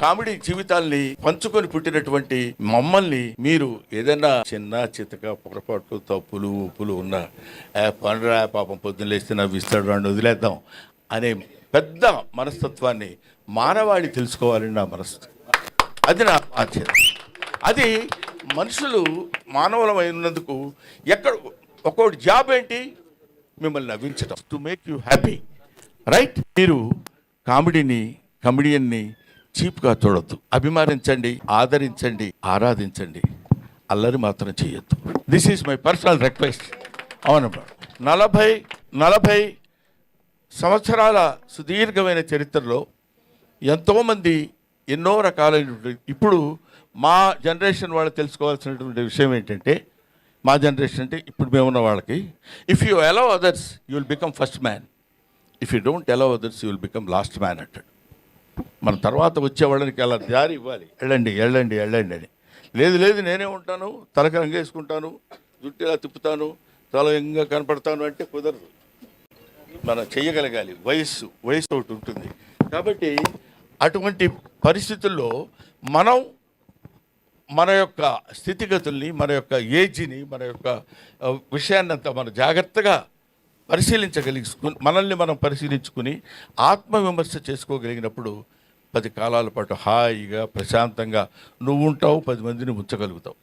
Comedy జీవితాల్ని పంచుకొని పుట్టినటువంటి మమ్మల్ని మీరు ఏదైనా చిన్న చితక పొరపాట్లు తప్పులు ఉప్పులు ఉన్నా పండురా పాపం పొద్దున్న లేస్తే నవ్విస్తాడు అని వదిలేద్దాం అనే పెద్ద మనస్తత్వాన్ని మానవాళి తెలుసుకోవాలని నా మనస్తత్వం. అది నా బాధ్యత. అది మనుషులు మానవులమైనందుకు ఎక్కడ ఒక్కొక్కటి జాబ్ ఏంటి, మిమ్మల్ని నవ్వించడం, to make you happy, right? మీరు కమెడియన్ని చీప్గా చూడొద్దు. అభిమానించండి, ఆదరించండి, ఆరాధించండి, అల్లరి మాత్రం చేయొద్దు. This is my personal request. అవునమ్మా, 40 సంవత్సరాల సుదీర్ఘమైన చరిత్రలో ఎంతోమంది ఎన్నో రకాలైనటువంటి, ఇప్పుడు మా జనరేషన్ వాళ్ళు తెలుసుకోవాల్సినటువంటి విషయం ఏంటంటే, మా జనరేషన్ అంటే ఇప్పుడు మేమున్న వాళ్ళకి, if you allow others you will become first man, if you don't allow others you will become last man అంటాడు. మన తర్వాత వచ్చే వాళ్ళకి అలా దారి ఇవ్వాలి, వెళ్ళండి అని. లేదు నేనే ఉంటాను, తలకి రంగేసుకుంటాను, జుట్టు ఇలా తిప్పుతాను, చాలా యంగా కనపడతాను అంటే కుదరదు. మనం చెయ్యగలగాలి. వయస్సు ఒకటి ఉంటుంది. కాబట్టి అటువంటి పరిస్థితుల్లో మనం మన యొక్క స్థితిగతుల్ని, మన యొక్క ఏజ్ని, మన యొక్క విషయాన్నంతా మనం జాగ్రత్తగా మనల్ని మనం పరిశీలించుకుని ఆత్మవిమర్శ చేసుకోగలిగినప్పుడు 10 కాలాల పాటు హాయిగా ప్రశాంతంగా నువ్వు ఉంటావు, 10 మందిని ఉంచగలుగుతావు.